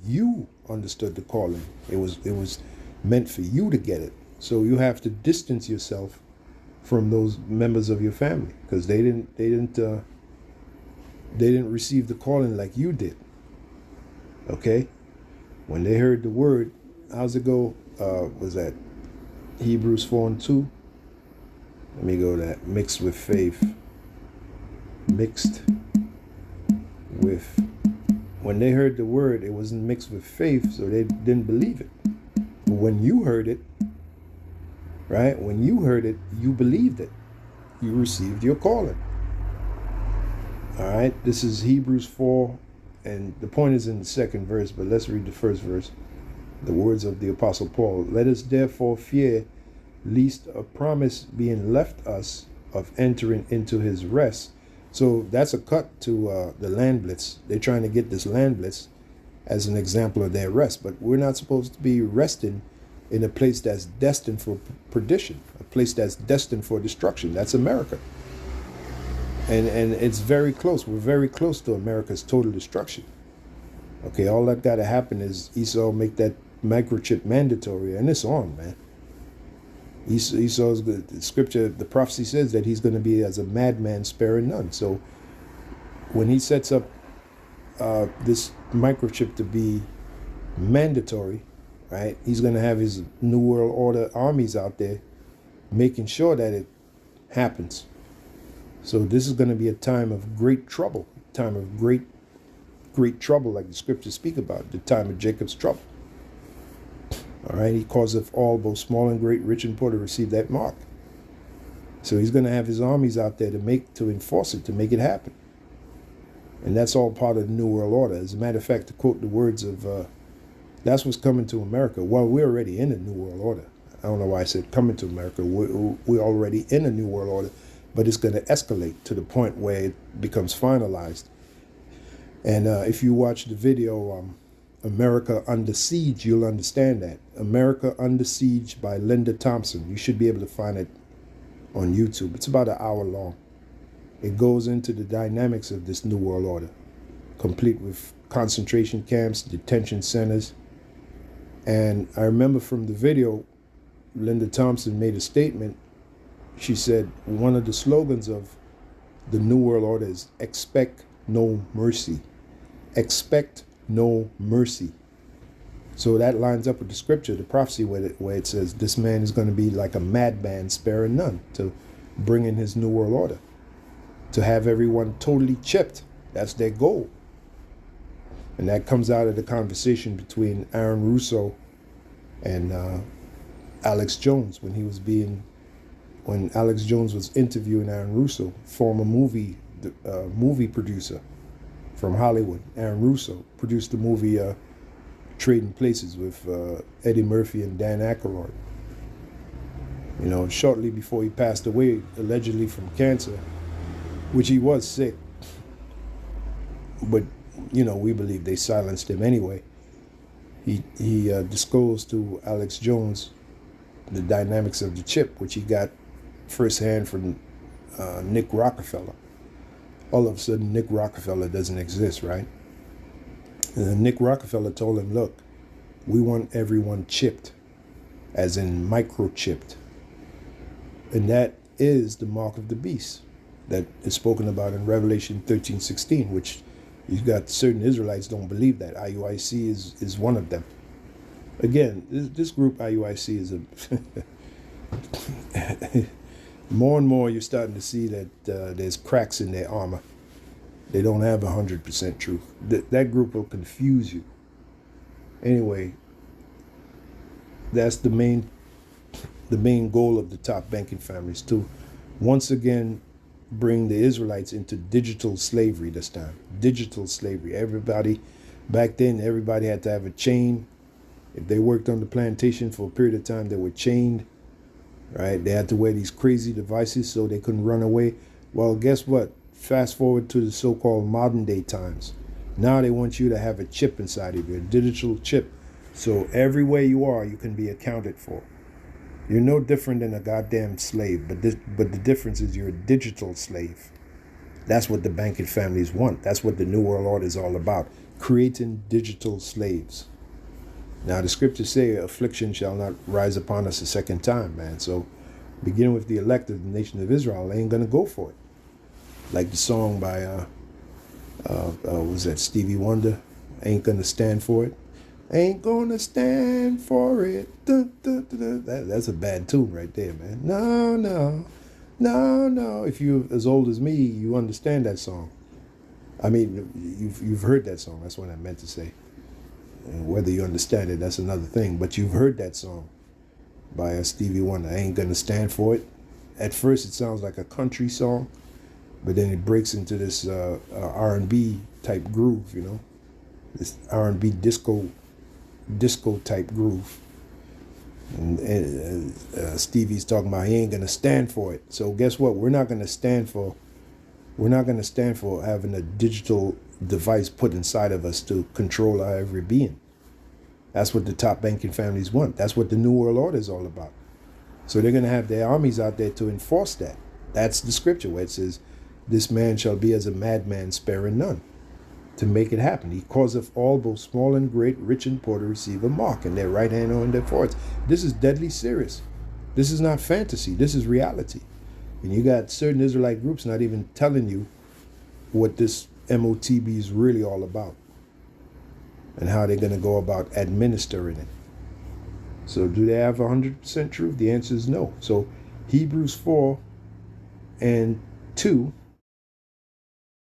you understood the calling. It was meant for you to get it. So you have to distance yourself from those members of your family because they didn't receive the calling like you did. Okay? When they heard the word, how's it go? Was that Hebrews 4:2? Let me go to that. Mixed with faith. Mixed with. When they heard the word, it wasn't mixed with faith, so they didn't believe it. But when you heard it, right? When you heard it, you believed it. You received your calling. All right? This is Hebrews 4, and the point is in the second verse, but let's read the first verse. The words of the Apostle Paul. Let us therefore fear, lest a promise being left us of entering into his rest. So that's a cut to the land blitz. They're trying to get this land blitz as an example of their rest. But we're not supposed to be resting in a place that's destined for perdition, a place that's destined for destruction. That's America. And it's very close. We're very close to America's total destruction. Okay, all that got to happen is Esau make that microchip mandatory, and it's on, man. Esau's good. The scripture, the prophecy says that he's going to be as a madman, sparing none. So when he sets up this microchip to be mandatory, right, he's going to have his New World Order armies out there making sure that it happens. So this is going to be a time of great trouble, time of great trouble, like the scriptures speak about, the time of Jacob's trouble. All right, he causeth all, both small and great, rich and poor, to receive that mark. So he's going to have his armies out there to enforce it, to make it happen. And that's all part of the New World Order. As a matter of fact, to quote the words of, that's what's coming to America. Well, we're already in the New World Order. I don't know why I said coming to America. We're already in a New World Order, but it's going to escalate to the point where it becomes finalized. And if you watch the video, America Under Siege, you'll understand that. America Under Siege by Linda Thompson. You should be able to find it on YouTube. It's about an hour long. It goes into the dynamics of this New World Order, complete with concentration camps, detention centers. And I remember from the video, Linda Thompson made a statement. She said one of the slogans of the New World Order is expect no mercy. Expect no mercy. So that lines up with the scripture, the prophecy, where it says this man is going to be like a madman, sparing none, to bring in his New World Order, to have everyone totally chipped. That's their goal. And that comes out of the conversation between Aaron Russo and Alex Jones when Alex Jones was interviewing Aaron Russo, former movie producer from Hollywood. Aaron Russo produced the movie Trading Places with Eddie Murphy and Dan Aykroyd. You know, shortly before he passed away, allegedly from cancer, which he was sick. But, you know, we believe they silenced him anyway. He disclosed to Alex Jones the dynamics of the chip, which he got firsthand from Nick Rockefeller. All of a sudden, Nick Rockefeller doesn't exist, right? And then Nick Rockefeller told him, look, we want everyone chipped, as in microchipped. And that is the mark of the beast that is spoken about in Revelation 13:16, which you've got certain Israelites don't believe that. IUIC is one of them. Again, this group IUIC is a... More and more you're starting to see that there's cracks in their armor. They don't have 100% truth. That group will confuse you. Anyway, that's the main goal of the top banking families, to once again bring the Israelites into digital slavery this time. Digital slavery. Everybody, back then, everybody had to have a chain. If they worked on the plantation for a period of time, they were chained. Right? They had to wear these crazy devices so they couldn't run away. Well, guess what? Fast forward to the so-called modern day times. Now they want you to have a chip inside of you, a digital chip. So everywhere you are, you can be accounted for. You're no different than a goddamn slave, but the difference is you're a digital slave. That's what the banking families want. That's what the New World Order is all about, creating digital slaves. Now, the scriptures say affliction shall not rise upon us a second time, man. So, beginning with the elect of the nation of Israel, they ain't going to go for it. Like the song by, was that Stevie Wonder? Ain't going to stand for it. Ain't going to stand for it. Dun, dun, dun, dun. That's a bad tune right there, man. No, no, no, no. If you're as old as me, you understand that song. I mean, you've heard that song. That's what I meant to say. And whether you understand it, that's another thing. But you've heard that song by Stevie Wonder. I ain't gonna stand for it. At first, it sounds like a country song, but then it breaks into this R&B type groove. You know, this R&B disco type groove. And Stevie's talking about he ain't gonna stand for it. So guess what? We're not gonna stand for having a digital device put inside of us to control our every being. That's what the top banking families want. That's what the New World Order is all about. So they're going to have their armies out there to enforce that. That's the scripture where it says, this man shall be as a madman, sparing none. To make it happen, he causeth all, both small and great, rich and poor, to receive a mark in their right hand or in their foreheads. This is deadly serious. This is not fantasy. This is reality. And you got certain Israelite groups not even telling you what this MOTB is really all about and how they're going to go about administering it. So do they have 100% truth? The answer is no. So Hebrews 4 and 2